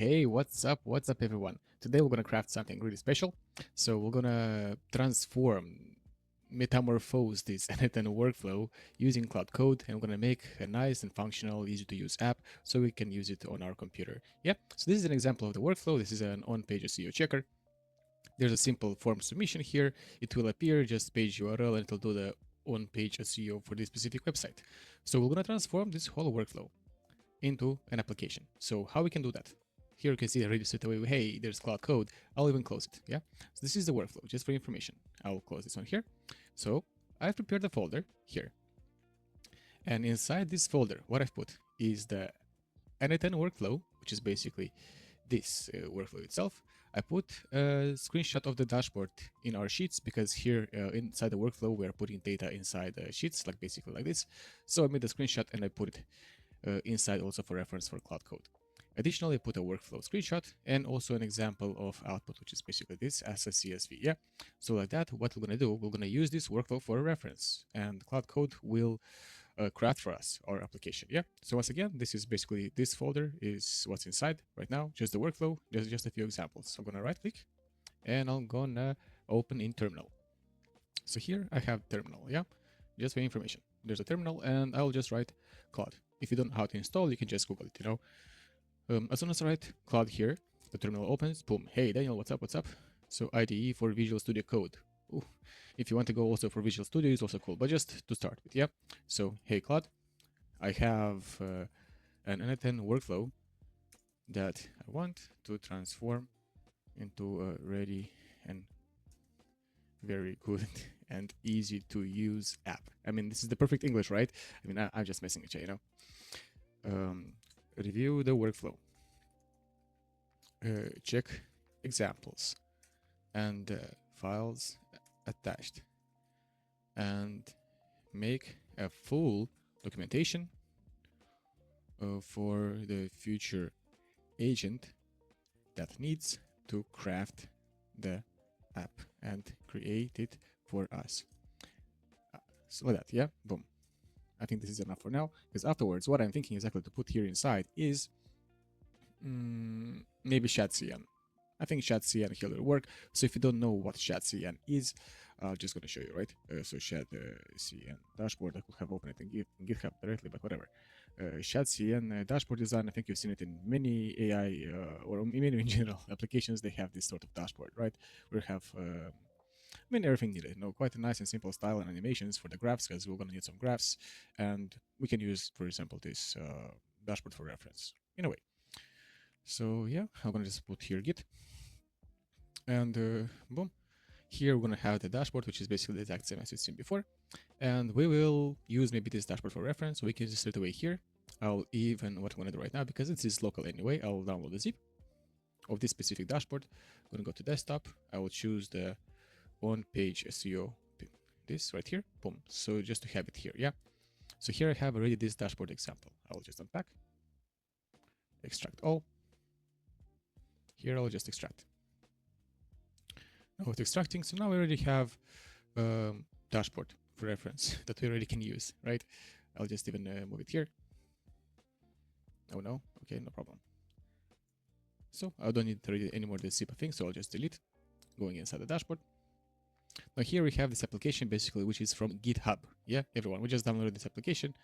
Hey, what's up? What's up, everyone? Today we're gonna craft something really special. So we're gonna metamorphose this n8n workflow using Claude Code, and we're gonna make a nice and functional, easy to use app so we can use it on our computer. Yeah. So this is an example of the workflow. This is an on-page SEO checker. There's a simple form submission here. It will appear just page URL, and it'll do the on-page SEO for this specific website. So we're gonna transform this whole workflow into an application. So how we can do that? Here you can see already straight away, hey, there's Claude Code. I'll even close it, yeah? So this is the workflow, just for information. I'll close this one here. So I've prepared a folder here. And inside this folder, what I've put is the n8n workflow, which is basically this workflow itself. I put a screenshot of the dashboard in our sheets because here inside the workflow, we're putting data inside the sheets, like basically like this. So I made a screenshot and I put it inside also for reference for Claude Code. Additionally, I put a workflow screenshot and also an example of output, which is basically this as a CSV. Yeah. So like that, what we're going to do, we're going to use this workflow for a reference, and Claude Code will craft for us our application. Yeah. So once again, this is basically this folder is what's inside right now, just the workflow, just a few examples. So I'm going to right click and I'm going to open in terminal. So here I have terminal. Yeah. Just for information, there's a terminal and I'll just write Claude. If you don't know how to install, you can just Google it, as soon as I write Claude here, the terminal opens, boom, hey Daniel, what's up, what's up? So IDE for Visual Studio Code. Ooh. If you want to go also for Visual Studio, it's also cool, but just to start with, yeah? So, hey Claude, I have an n8n workflow that I want to transform into a ready and very good and easy to use app. I mean, this is the perfect English, right? I mean, I'm just messing with you, review the workflow, check examples and files attached, and make a full documentation for the future agent that needs to craft the app and create it for us. So like that, yeah, boom. I think this is enough for now, because afterwards, what I'm thinking exactly to put here inside is maybe shadcn. I think shadcn here will work. So if you don't know what shadcn is, I'm just going to show you, right? So shadcn dashboard, I could have opened it in GitHub directly, but whatever. Shadcn dashboard design, I think you've seen it in many AI or many in general applications. They have this sort of dashboard, right? We have everything needed, quite a nice and simple style and animations for the graphs, because we're going to need some graphs, and we can use, for example, this dashboard for reference in a way. So yeah, I'm going to just put here git, and boom. Here we're going to have the dashboard, which is basically the exact same as you've seen before, and we will use maybe this dashboard for reference. So we can just straight away here. I'll even what I'm going to do right now, because it is local anyway, I'll download the zip of this specific dashboard. I'm going to go to desktop. I will choose the on-page SEO, this right here, boom. So just to have it here, yeah. So here I have already this dashboard example. I'll just unpack, extract all. Here I'll just extract. Now with extracting, so now we already have dashboard for reference that we already can use, right? I'll just even move it here. Oh no, okay, no problem. So I don't need anymore the zip thing, so I'll just delete, going inside the dashboard. Now here we have this application basically, which is from GitHub. Yeah, everyone, we just downloaded this application,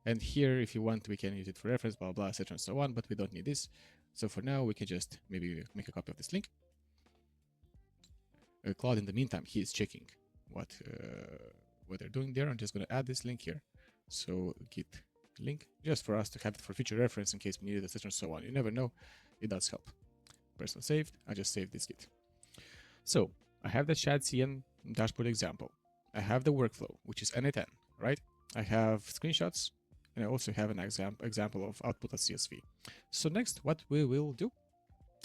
and here if you want, we can use it for reference, blah blah, etc. and so on, but we don't need this. So for now, we can just maybe make a copy of this link. Claude, in the meantime, he is checking what they're doing there. I'm just going to add this link here. So git link, just for us to have it for future reference in case we need it, etc. and so on. You never know, it does help. Press on saved. I just saved this git. So I have the shadcn dashboard example. I have the workflow, which is n8n, right? I have screenshots, and I also have an example of output as CSV. So next, what we will do,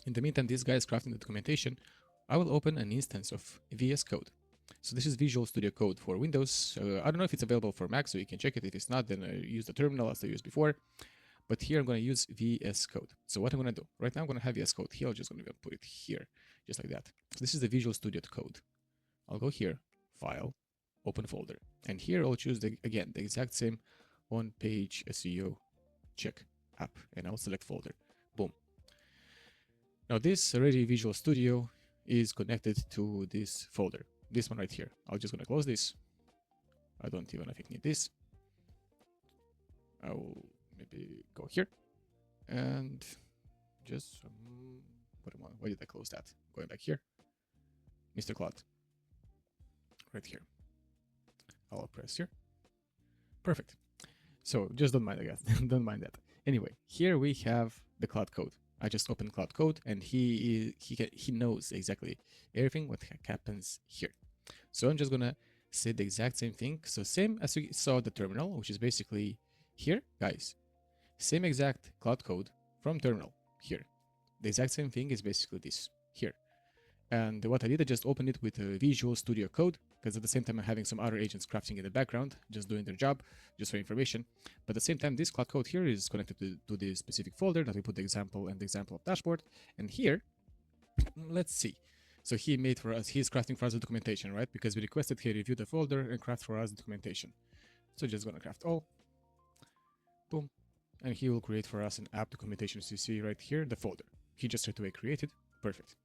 in the meantime, this guy is crafting the documentation. I will open an instance of VS Code. So this is Visual Studio Code for Windows. I don't know if it's available for Mac, so you can check it. If it's not, then use the terminal as I used before. But here I'm going to use VS Code. So what I'm going to do, right now I'm going to have VS Code here. I'm just going to put it here, just like that. So this is the Visual Studio Code. I'll go here, File, Open Folder. And here I'll choose, again, the exact same on-page SEO check app. And I'll select folder. Boom. Now this already Visual Studio is connected to this folder, this one right here. I'm just gonna close this. I don't even, I think, need this. I will maybe go here and just why did I close that? Going back here, Mr. Claude, right here. I'll press here. Perfect. So just don't mind, I guess. Don't mind that. Anyway, here we have the Claude Code. I just opened Claude Code, and he knows exactly everything what happens here. So I'm just gonna say the exact same thing. So same as we saw the terminal, which is basically here, guys. Same exact Claude Code from terminal here. The exact same thing is basically this here. And what I did, I just opened it with a Visual Studio Code, because at the same time I'm having some other agents crafting in the background, just doing their job, just for information. But at the same time, this Claude Code here is connected to the specific folder that we put the example and the example of dashboard. And here, let's see. So he made for us, he's crafting for us the documentation, right? Because we requested he review the folder and craft for us the documentation. So just gonna craft all, boom. And he will create for us an app documentation. So you see right here, the folder. He just straight away created, perfect.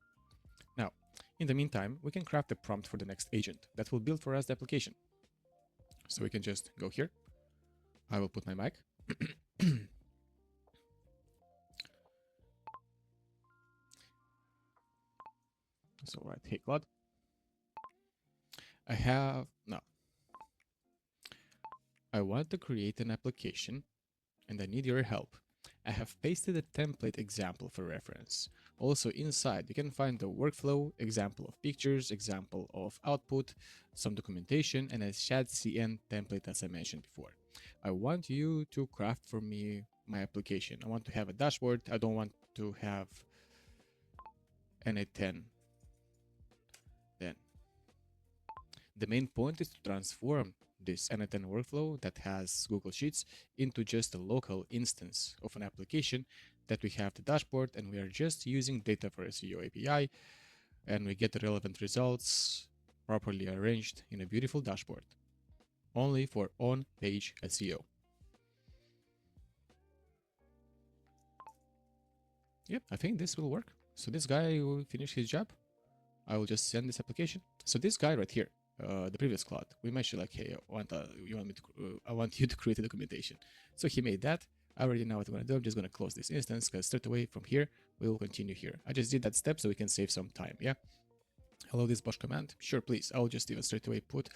Now, in the meantime, we can craft a prompt for the next agent that will build for us the application. So we can just go here. I will put my mic. So right, hey Claude. I want to create an application and I need your help. I have pasted a template example for reference. Also inside, you can find the workflow, example of pictures, example of output, some documentation, and a shadcn template as I mentioned before. I want you to craft for me my application. I want to have a dashboard. I don't want to have n8n. Then the main point is to transform this n8n workflow that has Google Sheets into just a local instance of an application that we have the dashboard, and we are just using data for SEO API, and we get the relevant results properly arranged in a beautiful dashboard, only for on-page SEO. Yep, I think this will work. So this guy will finish his job. I will just send this application. So this guy right here, the previous Claude, we mentioned like, hey, I want you to create a documentation. So he made that. I already know what I'm gonna do. I'm just gonna close this instance because straight away from here we will continue here. I just did that step so we can save some time. Yeah. Hello, this Bosch command. Sure, please. I'll just even straight away put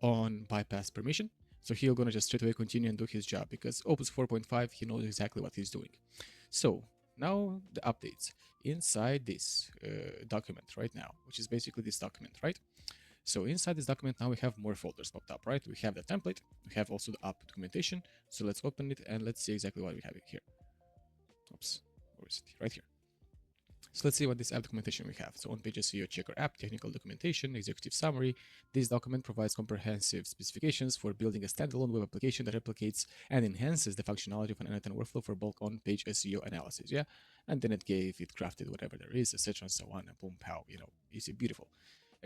on bypass permission. So he'll gonna just straight away continue and do his job because Opus 4.5 he knows exactly what he's doing. So now the updates inside this document right now, which is basically this document, right? So inside this document now we have more folders popped up, right? We have the template, we have also the app documentation. So let's open it and let's see exactly what we have here. Oops, where is it? Right here. So let's see what this app documentation we have. So on page SEO checker app, technical documentation, executive summary. This document provides comprehensive specifications for building a standalone web application that replicates and enhances the functionality of an n8n workflow for bulk on-page SEO analysis. Yeah, and then it crafted whatever there is, etc. and so on, and boom, pow, easy, beautiful.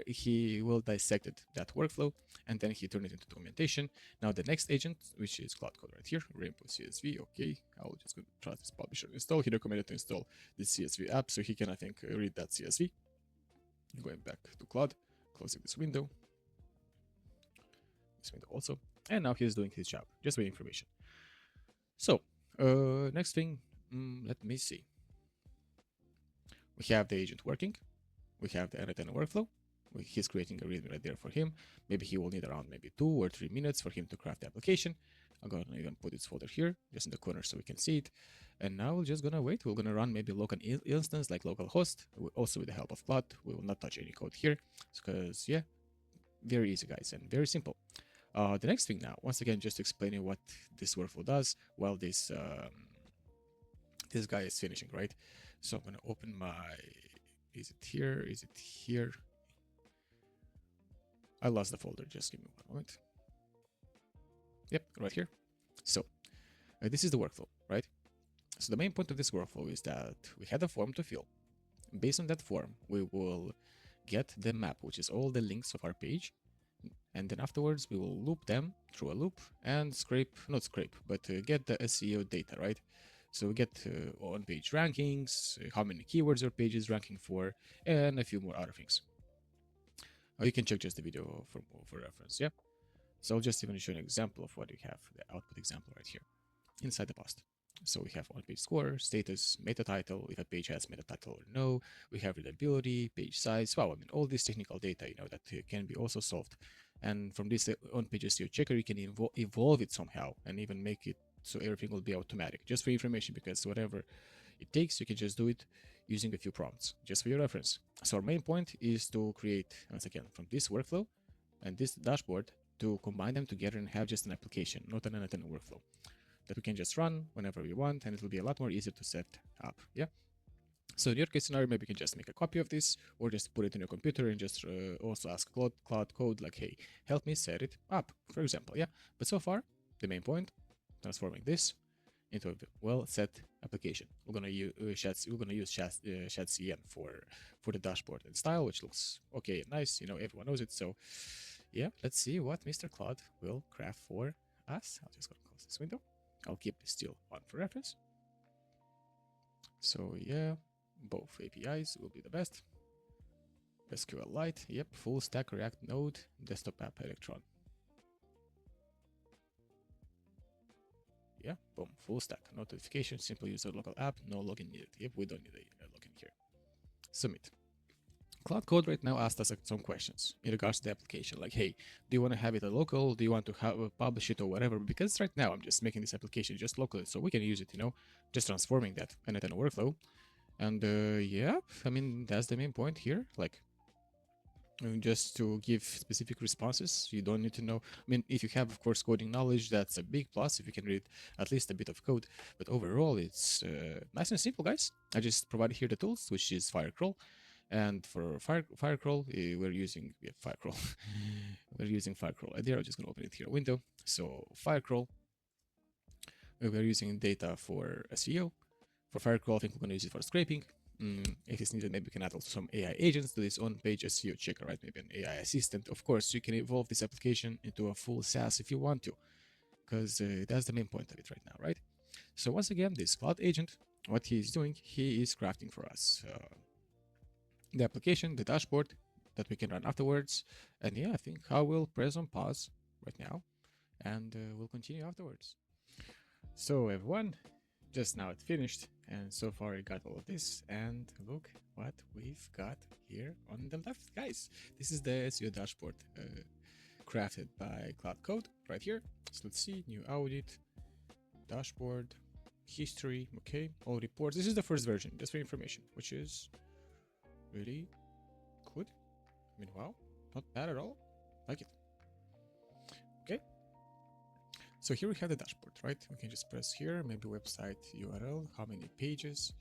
He will dissected that workflow and then he turned it into documentation. Now the next agent, which is Claude Code right here, Rainbow CSV. Okay, I will just go trust this publisher install. He recommended to install the CSV app so he can, I think, read that CSV. Going back to Claude, closing this window also, and now he's doing his job, just for information. So next thing, let me see. We have the agent working. We have the n8n workflow. He's creating a readme right there for him. Maybe he will need around maybe 2 or 3 minutes for him to craft the application. I'm gonna even put this folder here, just in the corner so we can see it. And now we're just gonna wait. We're gonna run maybe local instance like localhost, also with the help of Claude. We will not touch any code here, because yeah, very easy guys and very simple. The next thing now, once again, just explaining what this workflow does while this this guy is finishing, right? So I'm gonna open my, is it here? Is it here? I lost the folder, just give me one moment. Yep, right here. So this is the workflow, right? So the main point of this workflow is that we had a form to fill. Based on that form, we will get the map, which is all the links of our page. And then afterwards, we will loop them through a loop and get the SEO data, right? So we get on-page rankings, how many keywords your page is ranking for, and a few more other things. You can check just the video for reference. Yeah. So I'll just even show an example of what we have, the output example right here inside the post. So we have on-page score, status, meta title, if a page has meta title or no. We have readability, page size. Wow, I mean, all this technical data, that can be also solved. And from this on-page SEO checker, you can evolve it somehow and even make it so everything will be automatic, just for information, because whatever it takes, you can just do it using a few prompts, just for your reference. So our main point is to create, once again, from this workflow and this dashboard, to combine them together and have just an application, not an n8n workflow that we can just run whenever we want, and it will be a lot more easier to set up. Yeah. So in your case scenario, maybe you can just make a copy of this, or just put it in your computer and just also ask Claude Code, like, hey, help me set it up, for example. Yeah. But so far, the main point, transforming this into a well-set application. We're gonna use shadcn for the dashboard and style, which looks okay and nice. Everyone knows it. So yeah, let's see what Mr. Claude will craft for us. I'll just gonna close this window. I'll keep this still on for reference. So yeah, both APIs will be the best. SQLite, yep, full stack React Node, desktop app Electron. Yeah, boom, full stack. Notification, simple user local app, no login needed. Yep, we don't need a login here. Submit. Claude Code right now asked us some questions in regards to the application, like, hey, do you want to have it a local? Do you want to publish it or whatever? Because right now I'm just making this application just locally, so we can use it, just transforming that n8n workflow. And yeah, I mean, that's the main point here. Like, just to give specific responses, you don't need to know. I mean, if you have, of course, coding knowledge, that's a big plus if you can read at least a bit of code. But overall, it's nice and simple, guys. I just provided here the tools, which is Firecrawl. And for Firecrawl, we're using Firecrawl. We're using Firecrawl. There, I'm just going to open it here, window. So Firecrawl, we're using data for SEO. For Firecrawl, I think we're going to use it for scraping. If it's needed, maybe we can add also some AI agents to this on-page SEO checker, right? Maybe an AI assistant. Of course, you can evolve this application into a full SaaS if you want to, because that's the main point of it right now, right? So once again, this Cloud agent, what he's doing, he is crafting for us the application, the dashboard that we can run afterwards. And yeah, I think I will press on pause right now, and we'll continue afterwards. So everyone, just now it finished, and so far I got all of this, and look what we've got here on the left, guys. This is the SEO dashboard crafted by Claude Code right here. So let's see, new audit, dashboard, history, okay, all reports. This is the first version, just for information, which is really good. I mean, wow, not bad at all. Like it. Okay. So here we have the dashboard, right? We can just press here, maybe website URL, how many pages.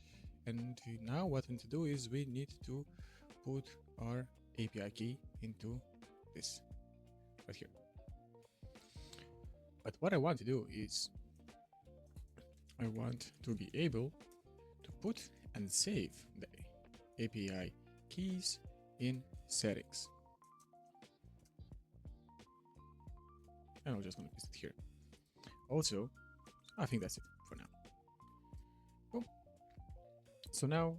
And now what we need to do is we need to put our API key into this right here. But what I want to do is I want to be able to put and save the API keys in settings. And I'm just going to paste it here. Also, I think that's it for now. Cool. So now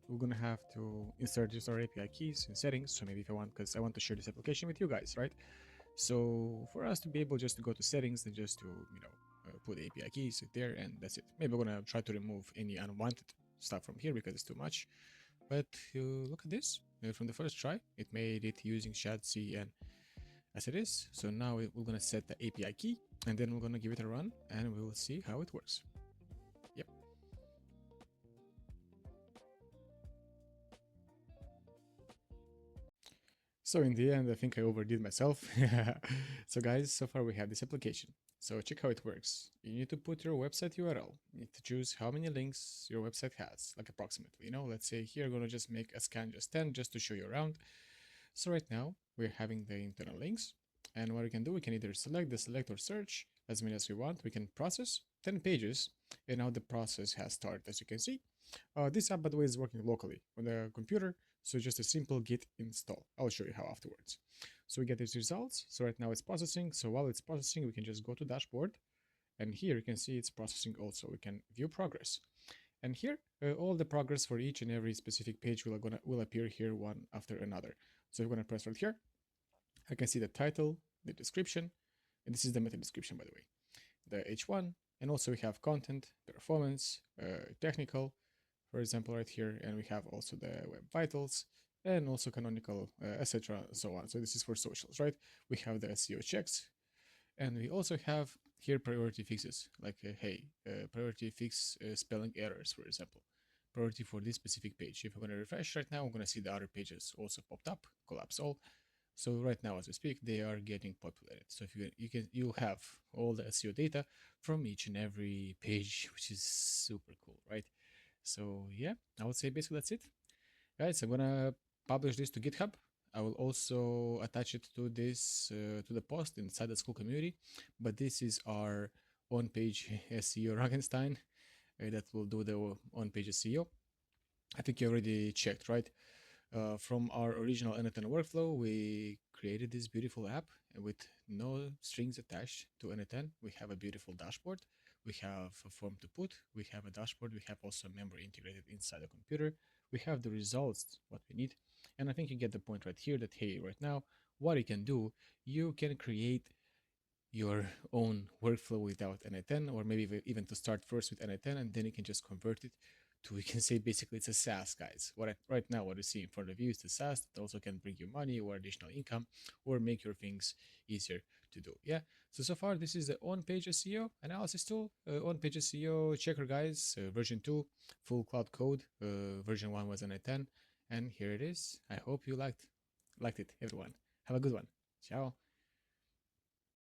we're going to have to insert just our API keys in settings. So maybe if I want, because I want to share this application with you guys, right? So for us to be able just to go to settings and just to, put the API keys there, and that's it. Maybe we're going to try to remove any unwanted stuff from here because it's too much. But look at this. From the first try, it made it using shadcn as it is. So now we're going to set the API key, and then we're going to give it a run, and we will see how it works. Yep. So in the end, I think I overdid myself. So guys, so far we have this application. So check how it works. You need to put your website URL. You need to choose how many links your website has, like approximately. Let's say here I'm going to just make a scan just 10 just to show you around. So right now we're having the internal links. And what we can do, we can either select or search as many as we want. We can process 10 pages. And now the process has started, as you can see. This app, by the way, is working locally on the computer. So just a simple git install. I'll show you how afterwards. So we get these results. So right now it's processing. So while it's processing, we can just go to dashboard And here you can see it's processing also. We can view progress. And here, all the progress for each and every specific page will appear here one after another. So we're gonna press right here. I can see the title, the description, and this is the meta description, by the way, the H1, and also we have content, performance, technical, for example, right here, and we have also the web vitals, and also canonical, etc., so on. So this is for socials, right? We have the SEO checks, and we also have here priority fixes, like hey, priority fix spelling errors, for example. Priority for this specific page. If I'm going to refresh right now, I'm going to see the other pages also popped up, collapse all. So right now, as we speak, they are getting populated. So if you'll have all the SEO data from each and every page, which is super cool, right? So yeah, I would say basically that's it, guys. I'm gonna publish this to GitHub. I will also attach it to this to the post inside the school community. But this is our on-page SEO Ragenstein that will do the on-page SEO. I think you already checked, right? From our original n8n workflow, we created this beautiful app with no strings attached to n8n. We have a beautiful dashboard. We have a form to put. We have a dashboard. We have also a member integrated inside the computer. We have the results, what we need. And I think you get the point right here that, hey, right now, what you can do, you can create your own workflow without n8n, or maybe even to start first with n8n, and then you can just convert it to, we can say basically it's a SaaS, guys. Right now, what you see in front of you is the SaaS that also can bring you money or additional income or make your things easier to do. Yeah. So far, this is the on-page SEO analysis tool, on-page SEO checker, guys, version 2, full Claude Code, version 1 was n8n, and here it is. I hope you liked it, everyone. Have a good one. Ciao.